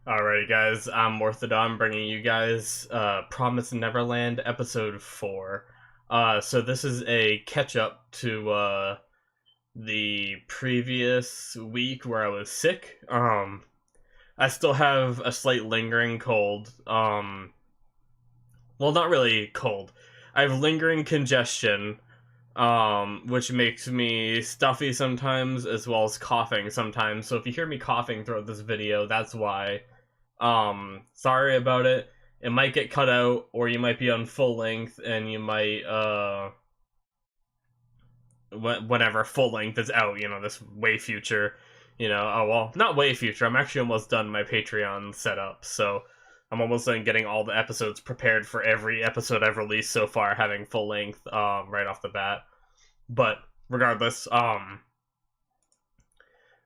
Alrighty, guys, I'm Morthadon bringing you guys Promised Neverland episode 4. So this is a catch up to the previous week where I was sick. I still have a slight lingering cold. Well, not really cold. I have lingering congestion, which makes me stuffy sometimes as well as coughing sometimes. So if you hear me coughing throughout this video, that's why. Sorry about it. It might get cut out, or you might be on full length, and you might, whenever full length is out, this way future, oh well, not way future, I'm actually almost done my Patreon setup, so I'm almost done getting all the episodes prepared for every episode I've released so far, having full length, right off the bat. But, regardless,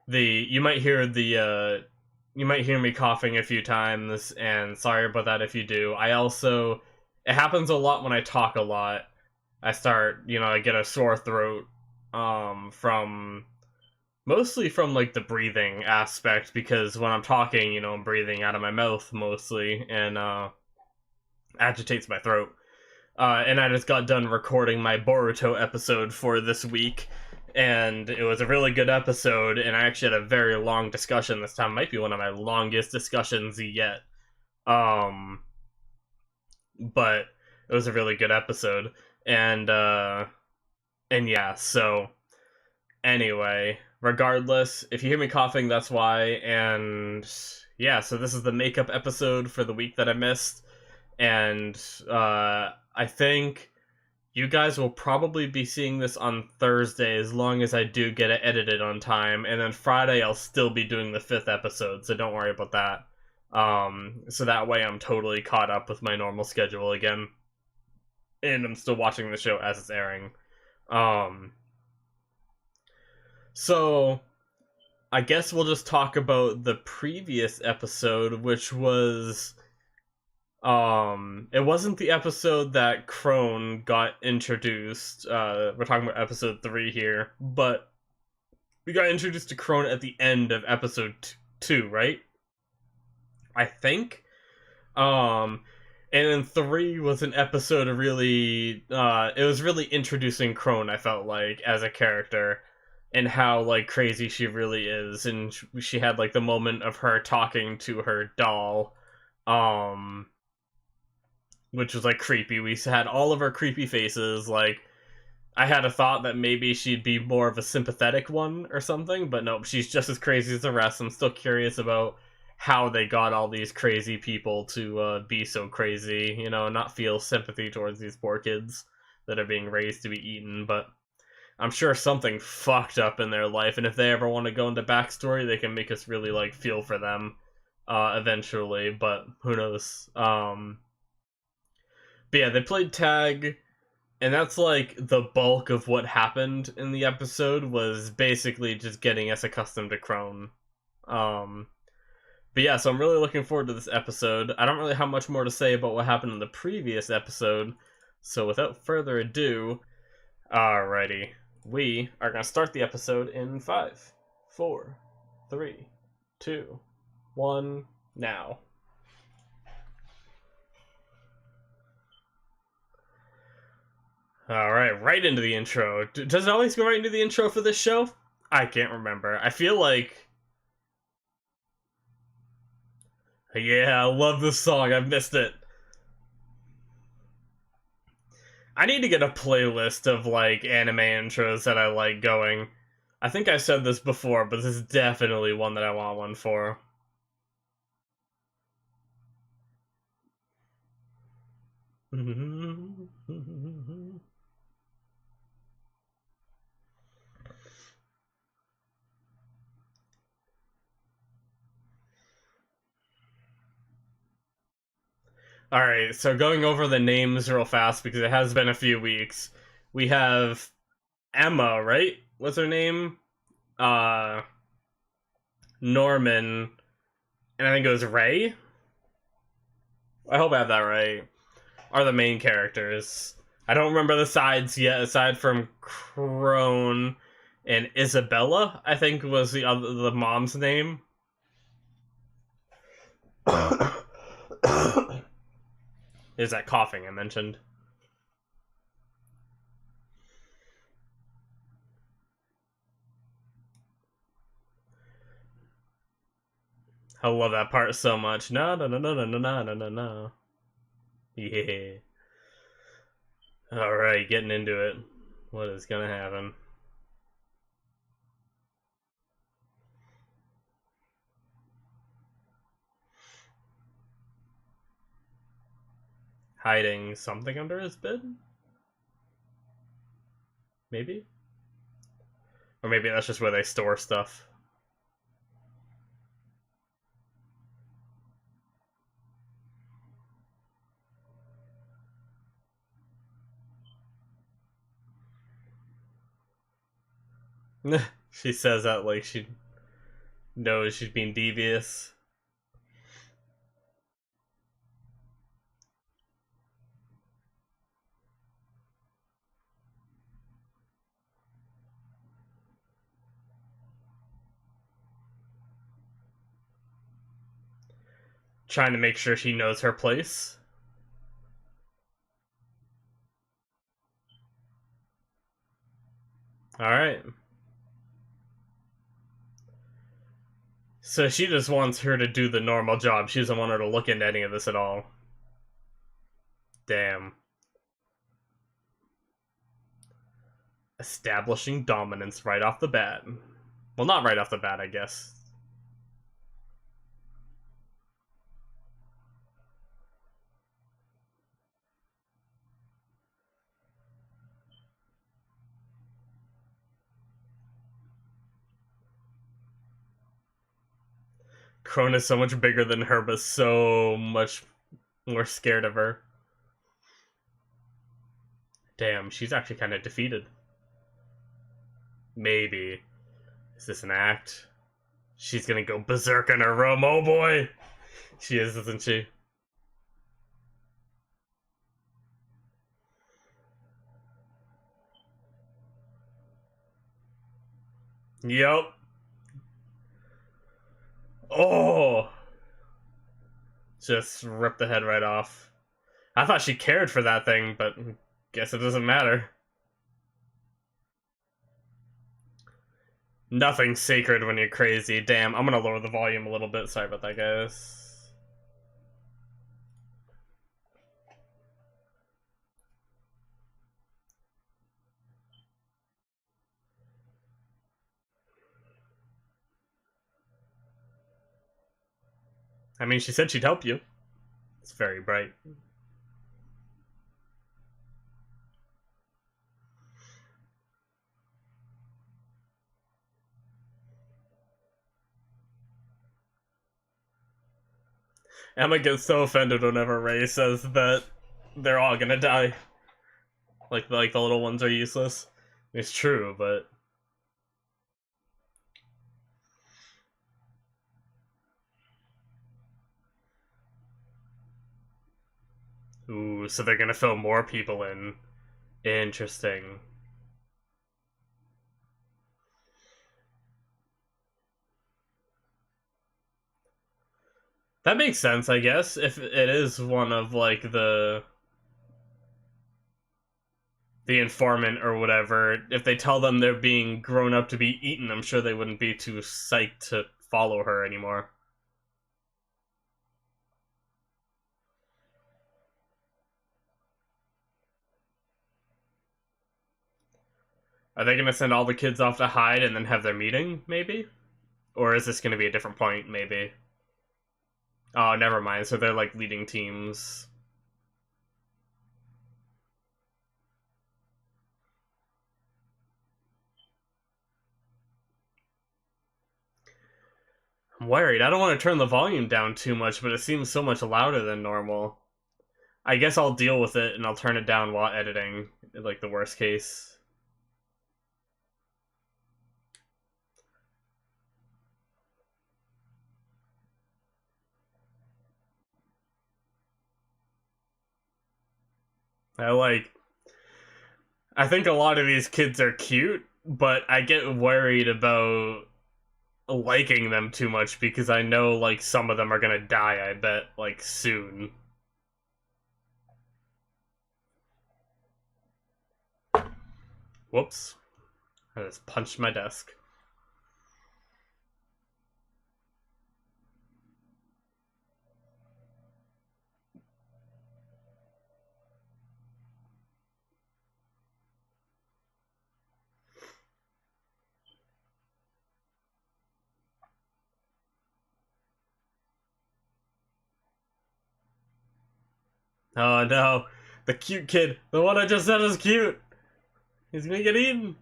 you might hear you might hear me coughing a few times, and sorry about that if you do. It happens a lot when I talk a lot. I get a sore throat, mostly from, like, the breathing aspect, because when I'm talking, I'm breathing out of my mouth mostly, and, agitates my throat. And I just got done recording my Boruto episode for this week, and it was a really good episode, and I actually had a very long discussion this time. It might be one of my longest discussions yet. But it was a really good episode, and yeah, so anyway, regardless, if you hear me coughing, that's why, and yeah, so this is the makeup episode for the week that I missed, and I think you guys will probably be seeing this on Thursday as long as I do get it edited on time, and then Friday I'll still be doing the 5th episode, so don't worry about that. So that way I'm totally caught up with my normal schedule again, and I'm still watching the show as it's airing. So I guess we'll just talk about the previous episode, which was it wasn't the episode that Crone got introduced. We're talking about episode 3 here, but we got introduced to Crone at the end of episode 2, right? I think. And then 3 was an episode of really, it was really introducing Crone, I felt like, as a character, and how, like, crazy she really is, and she had, like, the moment of her talking to her doll, which was, like, creepy. We had all of her creepy faces. Like, I had a thought that maybe she'd be more of a sympathetic one or something, but nope, she's just as crazy as the rest. I'm still curious about how they got all these crazy people to be so crazy, not feel sympathy towards these poor kids that are being raised to be eaten, but I'm sure something fucked up in their life, and if they ever want to go into backstory, they can make us really, like, feel for them, eventually, but who knows. But yeah, they played tag, and that's, like, the bulk of what happened in the episode, was basically just getting us accustomed to Crone. But yeah, so I'm really looking forward to this episode. I don't really have much more to say about what happened in the previous episode, so without further ado, alrighty, we are going to start the episode in 5, 4, 3, 2, 1, now. Alright, right into the intro. Does it always go right into the intro for this show? I can't remember. I feel like... Yeah, I love this song. I've missed it. I need to get a playlist of, like, anime intros that I like going. I think I said this before, but this is definitely one that I want one for. Alright, so going over the names real fast, because it has been a few weeks. We have Emma, right? What's her name? Norman, and I think it was Ray? I hope I have that right. Are the main characters. I don't remember the sides yet, aside from Crone and Isabella, I think was the mom's name. There's that coughing I mentioned. I love that part so much. No, no, no, no, no, no, no, no, no, no. Yeah. Alright, getting into it. What is gonna happen? Hiding something under his bed? Maybe? Or maybe that's just where they store stuff. She says that like she knows she's being devious. Trying to make sure she knows her place. Alright. So she just wants her to do the normal job. She doesn't want her to look into any of this at all. Damn. Establishing dominance right off the bat. Well, not right off the bat, I guess. Krona's so much bigger than her, but so much more scared of her. Damn, she's actually kind of defeated. Maybe. Is this an act? She's gonna go berserk in her room. Oh boy! She is, isn't she? Yup. Oh! Just ripped the head right off. I thought she cared for that thing, but guess it doesn't matter. Nothing's sacred when you're crazy. Damn, I'm gonna lower the volume a little bit. Sorry about that, guys. I mean, she said she'd help you. It's very bright. Emma gets so offended whenever Ray says that they're all gonna die. Like the little ones are useless. It's true, but ooh, so they're gonna fill more people in. Interesting. That makes sense, I guess, if it is one of like the informant or whatever. If they tell them they're being grown up to be eaten, I'm sure they wouldn't be too psyched to follow her anymore. Are they gonna send all the kids off to hide and then have their meeting, maybe? Or is this gonna be a different point, maybe? Oh, never mind. So they're like leading teams. I'm worried. I don't want to turn the volume down too much, but it seems so much louder than normal. I guess I'll deal with it and I'll turn it down while editing, like the worst case. I like. I think a lot of these kids are cute, but I get worried about liking them too much because I know, like, some of them are gonna die, I bet, like, soon. Whoops. I just punched my desk. Oh no. The cute kid. The one I just said is cute. He's gonna get eaten.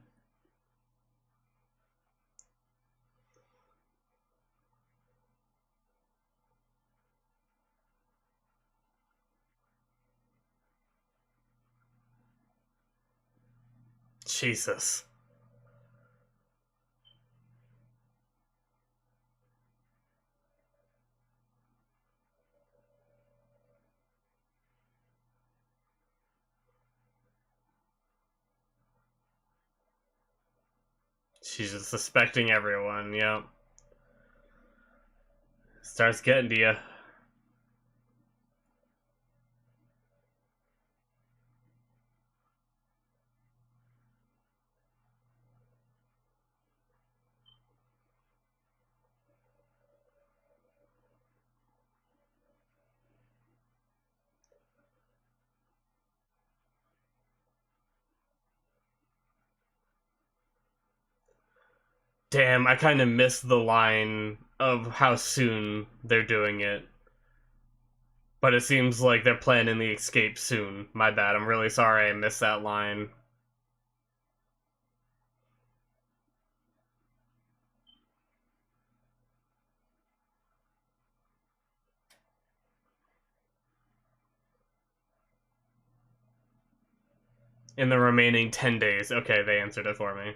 Jesus. She's just suspecting everyone, yep. Starts getting to you. Damn, I kind of missed the line of how soon they're doing it. But it seems like they're planning the escape soon. My bad, I'm really sorry I missed that line. In the remaining 10 days. Okay, they answered it for me.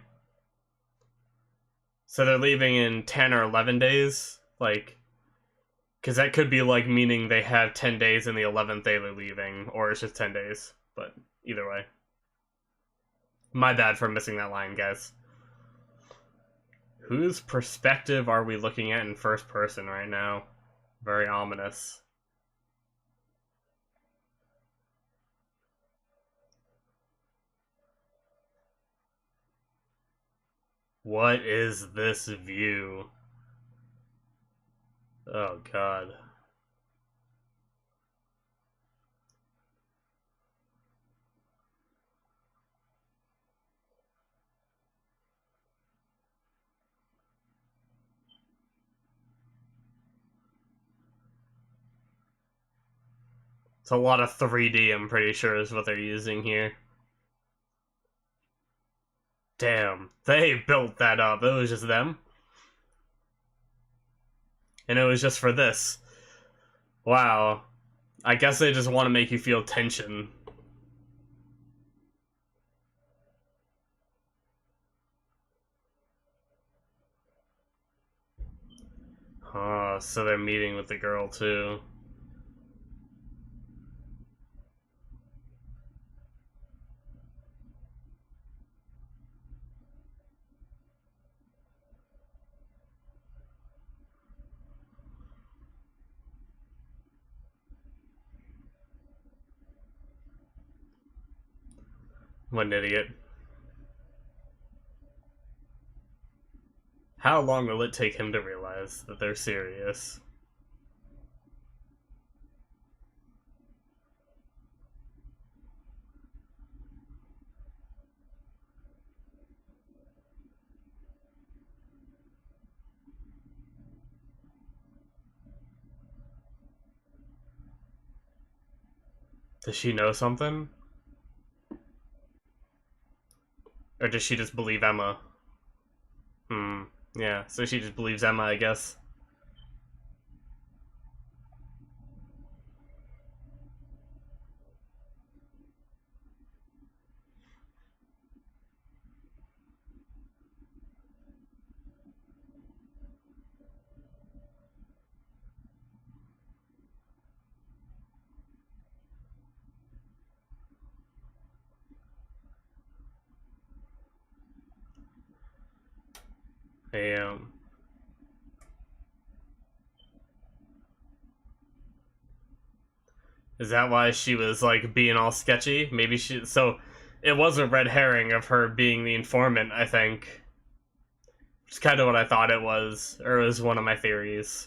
So they're leaving in 10 or 11 days? Like, because that could be like meaning they have 10 days and the 11th day they're leaving, or it's just 10 days. But either way. My bad for missing that line, guys. Whose perspective are we looking at in first person right now? Very ominous. What is this view? Oh god. It's a lot of 3D, I'm pretty sure, is what they're using here. Damn, they built that up. It was just them. And it was just for this. Wow. I guess they just want to make you feel tension. Oh, so they're meeting with the girl too. What an idiot. How long will it take him to realize that they're serious? Does she know something? Or does she just believe Emma? Hmm. Yeah, so she just believes Emma, I guess. Damn. Is that why she was like being all sketchy? Maybe she. So it was a red herring of her being the informant, I think. Which is kind of what I thought it was, or it was one of my theories.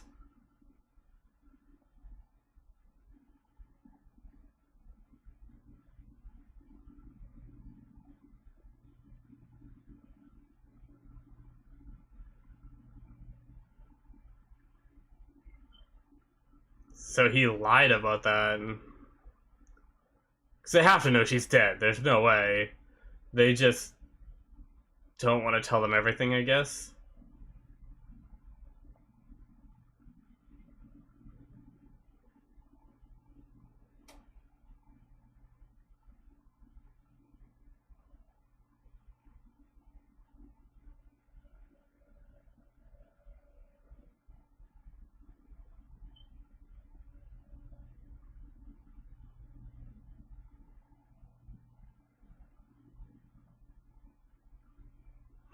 So he lied about that. Because they have to know she's dead. There's no way. They just don't want to tell them everything, I guess.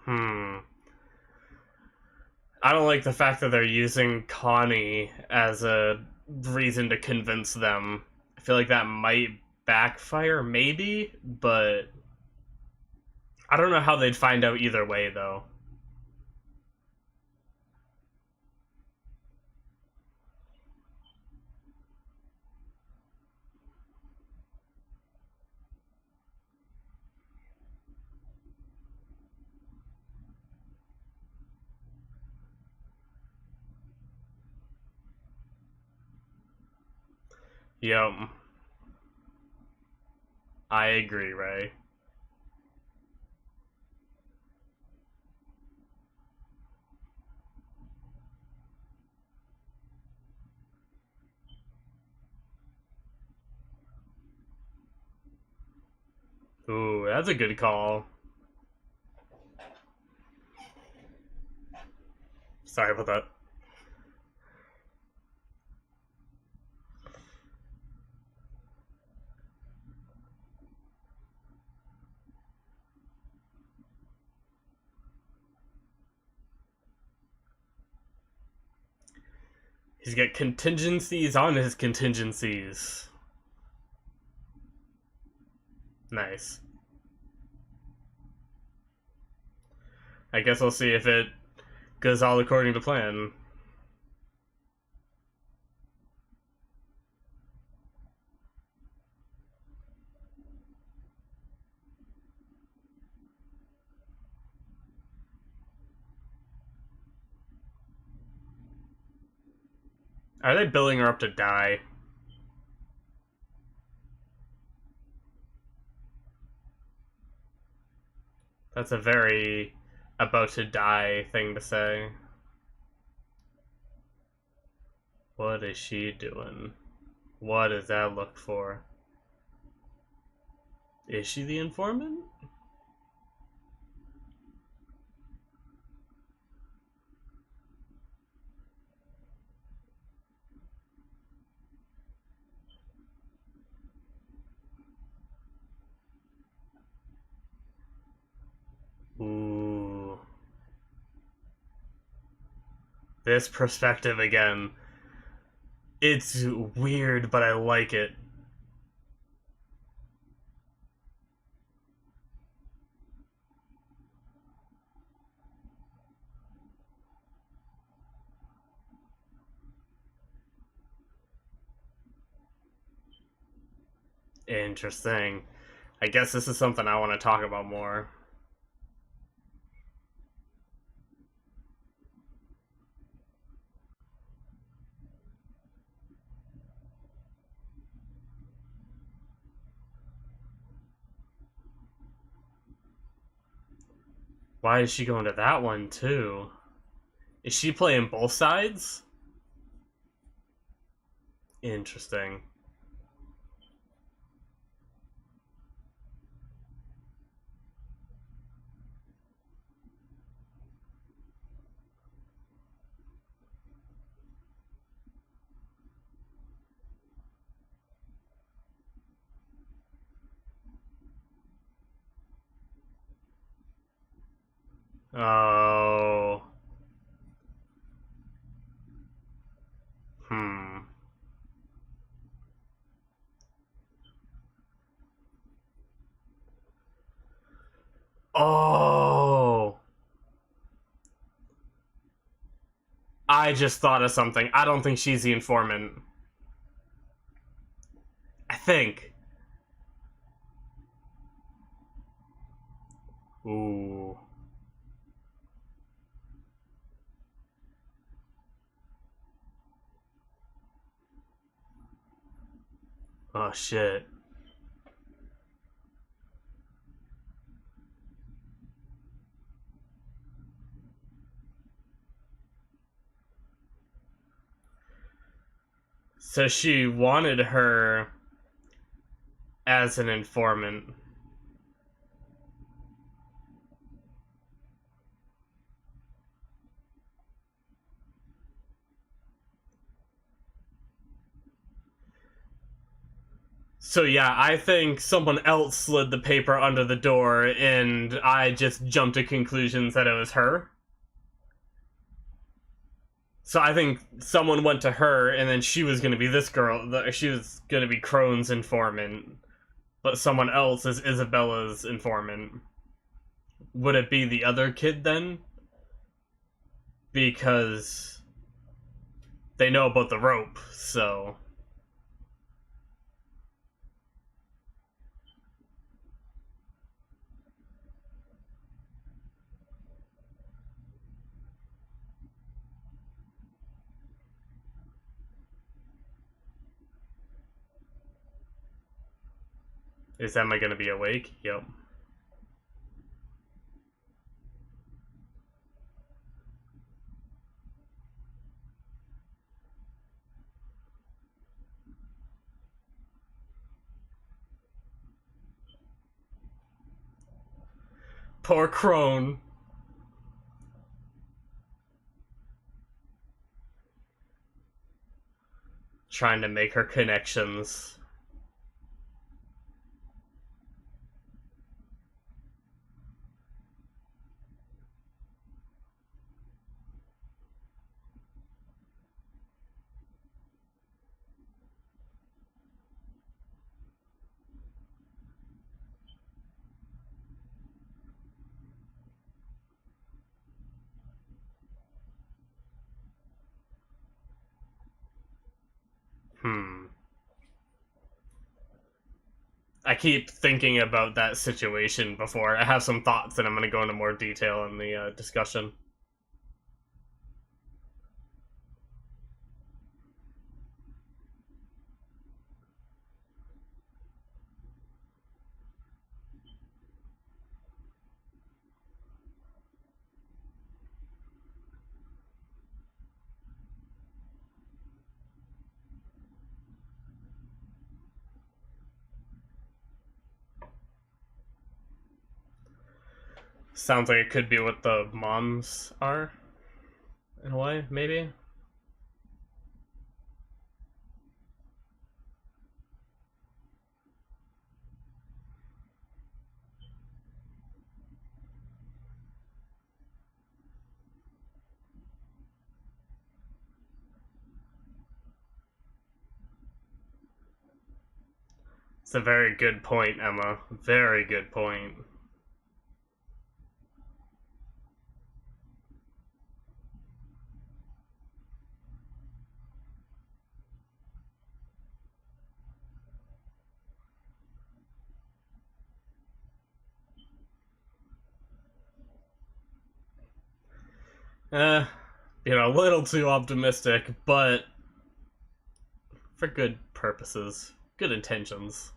Hmm. I don't like the fact that they're using Connie as a reason to convince them. I feel like that might backfire, maybe, but I don't know how they'd find out either way, though. Yep, I agree, Ray. Ooh, that's a good call. Sorry about that. He's got contingencies on his contingencies. Nice. I guess we'll see if it goes all according to plan. Are they billing her up to die? That's a very about to die thing to say. What is she doing? What does that look for? Is she the informant? Ooh. This perspective again. It's weird, but I like it. Interesting. I guess this is something I want to talk about more. Why is she going to that one too? Is she playing both sides? Interesting. Oh. Hmm. I just thought of something. I don't think she's the informant. I think. Ooh. Oh, shit. So she wanted her as an informant. So yeah, I think someone else slid the paper under the door, and I just jumped to conclusions that it was her. So I think someone went to her, and then she was going to be this girl. She was going to be Crone's informant, but someone else is Isabella's informant. Would it be the other kid then? Because they know about the rope, so... Is Emma gonna be awake? Yep. Poor Crone. Trying to make her connections. Hmm. I keep thinking about that situation before. I have some thoughts, and I'm going to go into more detail in the discussion. Sounds like it could be what the moms are, in a way, maybe? It's a very good point, Emma. Very good point. Eh, a little too optimistic, but for good purposes, good intentions.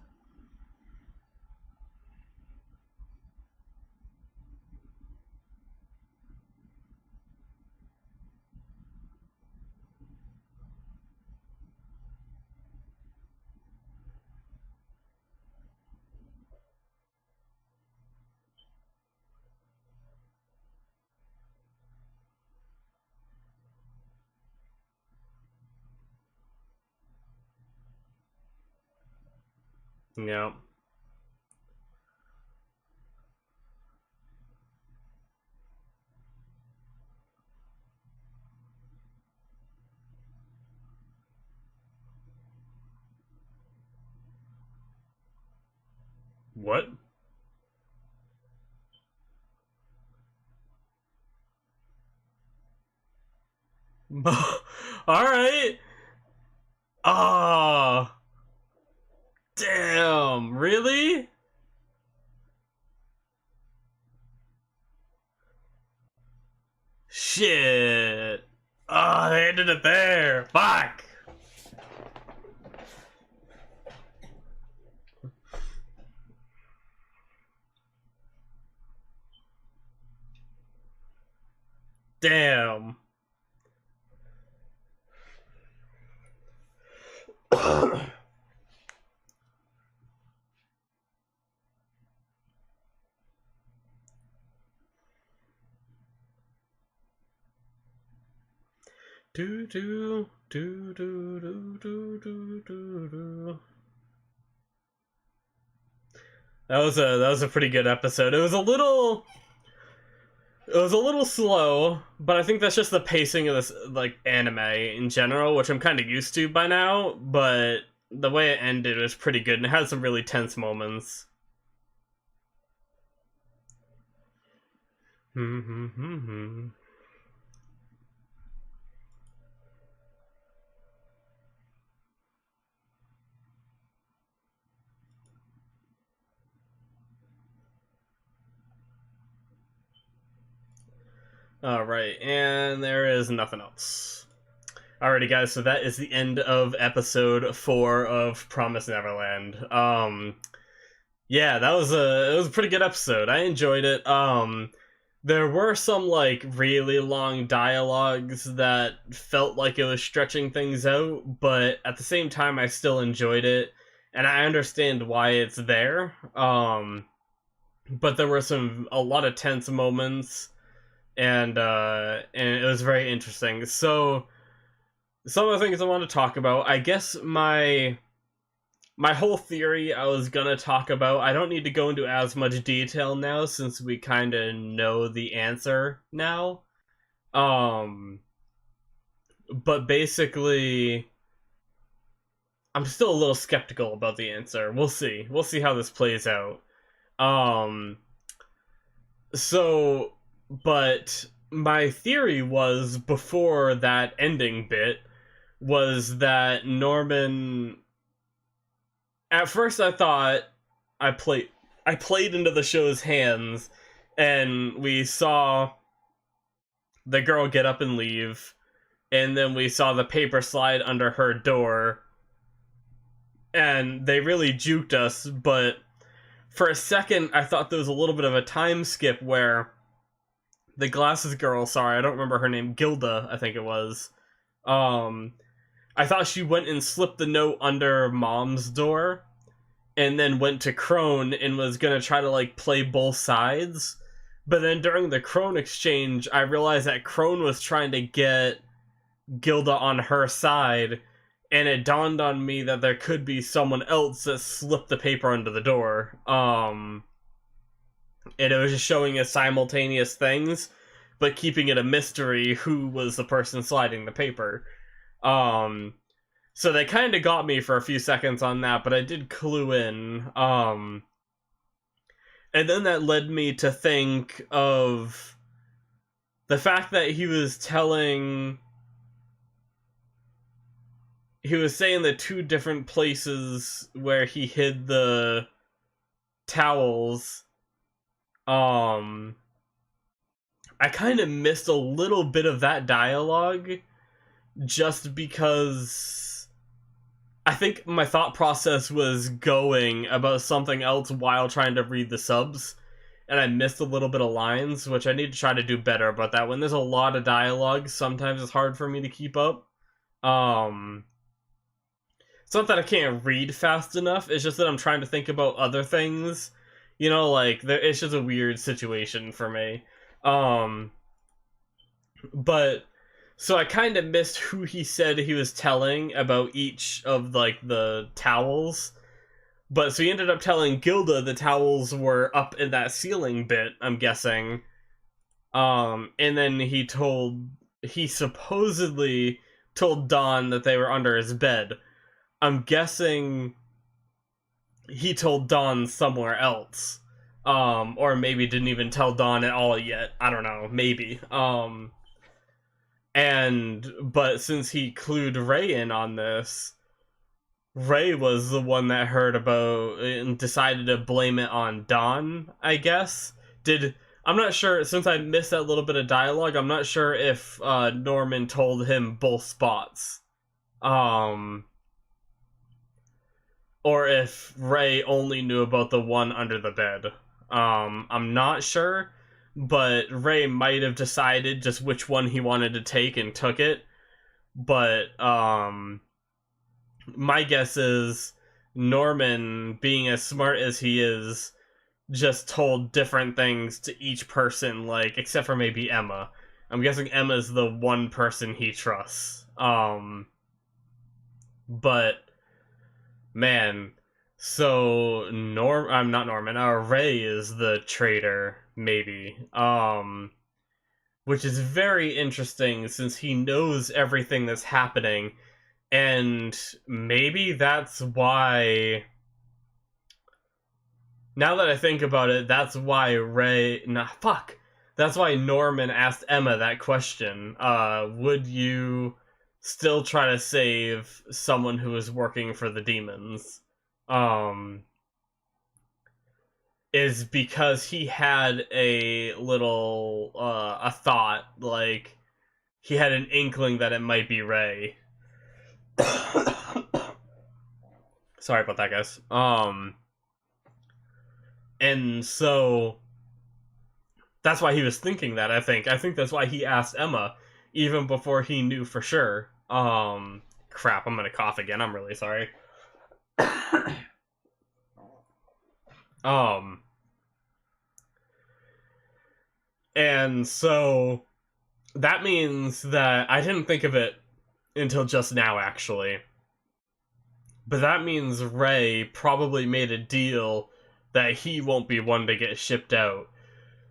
Yeah. What? Alright. Ah, damn, really? Shit. Ah, they ended it there. Fuck. Damn. Do do do do do do do do do. That was a pretty good episode. It was a little slow, but I think that's just the pacing of this like anime in general, which I'm kind of used to by now. But the way it ended was pretty good, and it had some really tense moments. Alright, and there is nothing else. Alrighty, guys, so that is the end of episode 4 of Promise Neverland. Yeah, it was a pretty good episode. I enjoyed it. There were some like really long dialogues that felt like it was stretching things out, but at the same time I still enjoyed it, and I understand why it's there. But there were a lot of tense moments, and it was very interesting. So some of the things I want to talk about, I guess my whole theory I was gonna talk about, I don't need to go into as much detail now since we kind of know the answer now. Um, but basically, I'm still a little skeptical about the answer. We'll see. We'll see how this plays out. Um, so, but my theory was before that ending bit was that Norman. At first, I thought I played into the show's hands, and we saw the girl get up and leave, and then we saw the paper slide under her door, and they really juked us. But for a second, I thought there was a little bit of a time skip where the glasses girl, sorry, I don't remember her name, Gilda, I think it was. I thought she went and slipped the note under Mom's door and then went to Crone and was gonna try to like play both sides. But then during the Crone exchange, I realized that Crone was trying to get Gilda on her side, and it dawned on me that there could be someone else that slipped the paper under the door. And it was just showing us simultaneous things, but keeping it a mystery who was the person sliding the paper. So they kind of got me for a few seconds on that, but I did clue in. And then that led me to think of the fact that he was saying the two different places where he hid the towels. I kind of missed a little bit of that dialogue just because I think my thought process was going about something else while trying to read the subs, and I missed a little bit of lines, which I need to try to do better about that. When there's a lot of dialogue, sometimes it's hard for me to keep up. It's not that I can't read fast enough, it's just that I'm trying to think about other things. You know, like, it's just a weird situation for me. But so I kind of missed who he said he was telling about each of, like, the towels. But so he ended up telling Gilda the towels were up in that ceiling bit, I'm guessing. And then he supposedly told Dawn that they were under his bed. I'm guessing he told Dawn somewhere else. Or maybe didn't even tell Dawn at all yet. I don't know, maybe. But since he clued Ray in on this, Ray was the one that heard about and decided to blame it on Don, I guess. I'm not sure, since I missed that little bit of dialogue, I'm not sure if Norman told him both spots. Or if Ray only knew about the one under the bed. I'm not sure, but Ray might have decided just which one he wanted to take and took it. But my guess is Norman, being as smart as he is, just told different things to each person, like, except for maybe Emma. I'm guessing Emma's the one person he trusts. But man, so I'm not Norman. Ray is the traitor, maybe. Which is very interesting since he knows everything that's happening, and maybe that's why. Now that I think about it, that's why That's why Norman asked Emma that question. Would you still try to save someone who is working for the demons? Is because he had a little, a thought, like, he had an inkling that it might be Ray. Sorry about that, guys. And so that's why he was thinking that, I think. I think that's why he asked Emma, even before he knew for sure. Crap, I'm gonna cough again. I'm really sorry. And so that means that I didn't think of it until just now, actually. But that means Ray probably made a deal that he won't be one to get shipped out.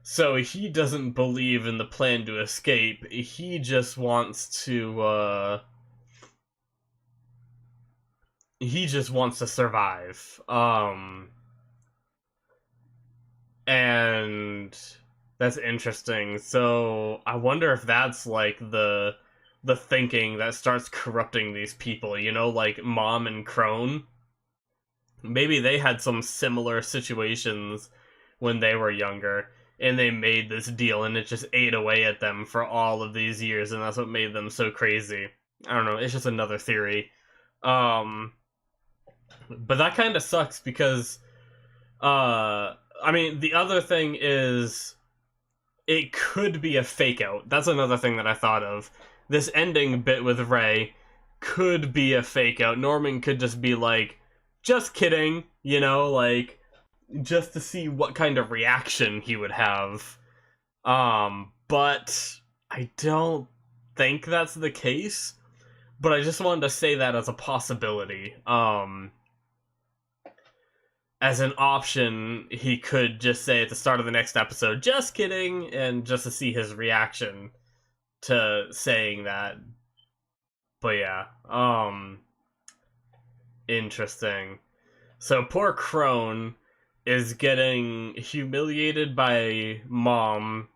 So he doesn't believe in the plan to escape. He just wants to, survive. And that's interesting. So I wonder if that's like the thinking that starts corrupting these people, you know, like Mom and Crone. Maybe they had some similar situations when they were younger, and they made this deal, and it just ate away at them for all of these years, and that's what made them so crazy. I don't know, it's just another theory. But that kind of sucks because, I mean, the other thing is, it could be a fake out. That's another thing that I thought of. This ending bit with Ray could be a fake out. Norman could just be like, just kidding, you know, like, just to see what kind of reaction he would have. But I don't think that's the case. But I just wanted to say that as a possibility. As an option, he could just say at the start of the next episode, just kidding, and just to see his reaction to saying that. But yeah, interesting. So poor Crone is getting humiliated by Mom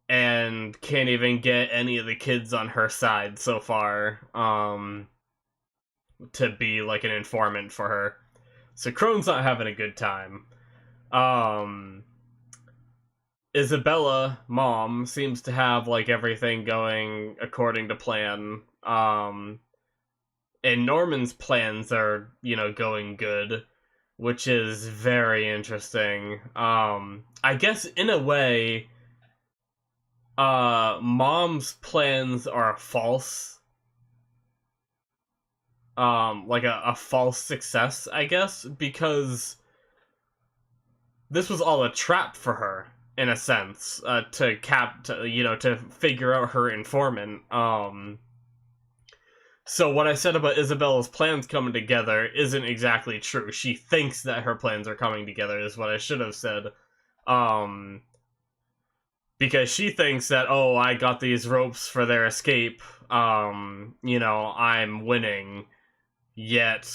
and can't even get any of the kids on her side so far, to be like an informant for her. So Crone's not having a good time. Isabella, Mom, seems to have like everything going according to plan. And Norman's plans are, you know, going good, which is very interesting. I guess in a way, Mom's plans are false. Like a false success, I guess, because this was all a trap for her, in a sense, to figure out her informant. So what I said about Isabella's plans coming together isn't exactly true. She thinks that her plans are coming together, is what I should have said. Because she thinks that, oh, I got these ropes for their escape, you know, I'm winning. Yet,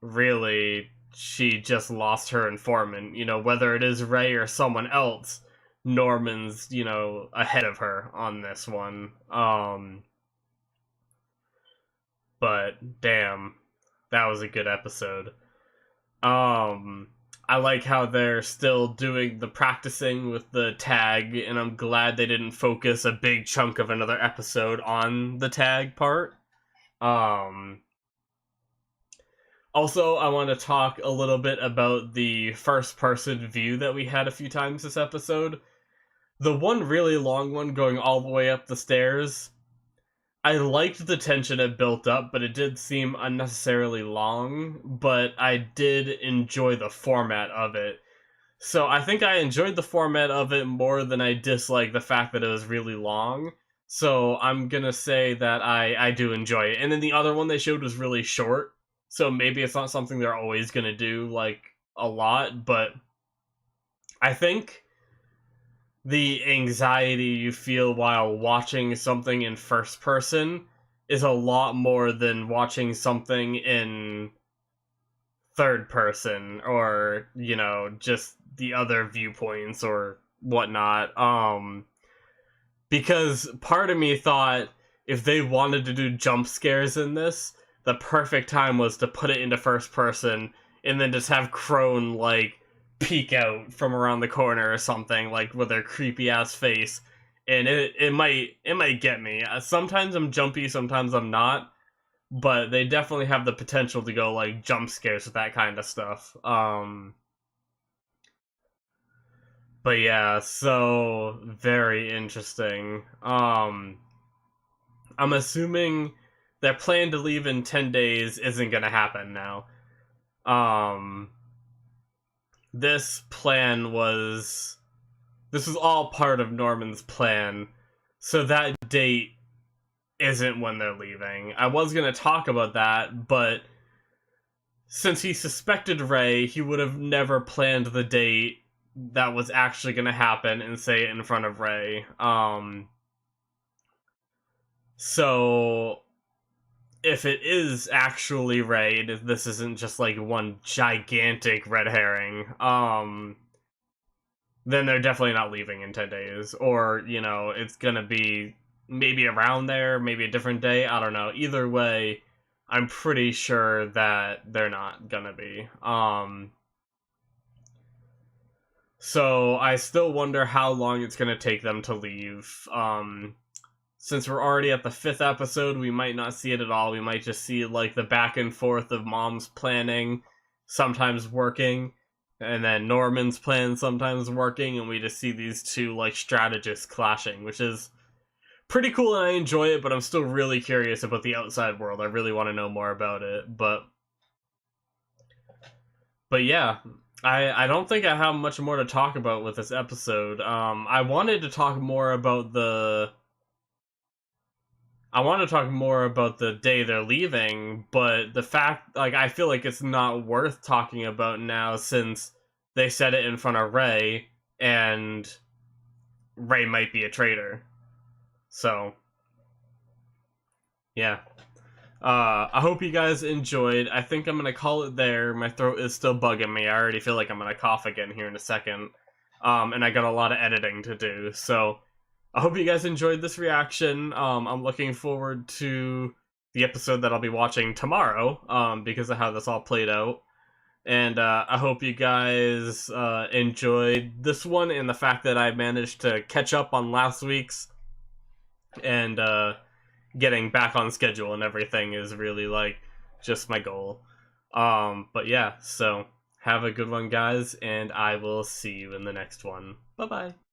really, she just lost her informant. You know, whether it is Ray or someone else, Norman's, you know, ahead of her on this one. but damn, that was a good episode. I like how they're still doing the practicing with the tag, and I'm glad they didn't focus a big chunk of another episode on the tag part. Um, Also, I want to talk a little bit about the first person view that we had a few times this episode. The one really long one going all the way up the stairs. I liked the tension it built up, but it did seem unnecessarily long, but I did enjoy the format of it. So I think I enjoyed the format of it more than I disliked the fact that it was really long. So I'm gonna say that I do enjoy it. And then the other one they showed was really short. So maybe it's not something they're always gonna do like a lot, but I think the anxiety you feel while watching something in first person is a lot more than watching something in third person, or just the other viewpoints or whatnot. Because part of me thought if they wanted to do jump scares in this, the perfect time was to put it into first person and then just have Crone like peek out from around the corner or something, like with their creepy ass face. And it might get me. Sometimes I'm jumpy, sometimes I'm not, but they definitely have the potential to go like jump scares with that kind of stuff. But yeah, so very interesting. I'm assuming their plan to leave in 10 days isn't gonna happen now. Um, this plan was this was all part of Norman's plan, so that date isn't when they're leaving. I was gonna talk about that, but since he suspected Ray, he would have never planned the date that was actually gonna happen and say it in front of Ray. So if it is actually Ray, this isn't just like one gigantic red herring, then they're definitely not leaving in 10 days. Or, it's gonna be maybe around there, maybe a different day, I don't know. Either way, I'm pretty sure that they're not gonna be. So I still wonder how long it's gonna take them to leave. Since we're already at the 5th episode, we might not see it at all. We might just see like the back and forth of Mom's planning, sometimes working, and then Norman's plan sometimes working, and we just see these two like strategists clashing, which is pretty cool and I enjoy it, but I'm still really curious about the outside world. I really want to know more about it. But yeah, I don't think I have much more to talk about with this episode. I wanted to talk more about the day they're leaving, but the fact, like, I feel like it's not worth talking about now since they said it in front of Ray, and Ray might be a traitor. So, yeah. I hope you guys enjoyed. I think I'm gonna call it there. My throat is still bugging me. I already feel like I'm gonna cough again here in a second. And I got a lot of editing to do, so I hope you guys enjoyed this reaction. I'm looking forward to the episode that I'll be watching tomorrow, because of how this all played out. And I hope you guys enjoyed this one and the fact that I managed to catch up on last week's, and getting back on schedule and everything is really like just my goal. But yeah, so have a good one, guys, and I will see you in the next one. Bye bye.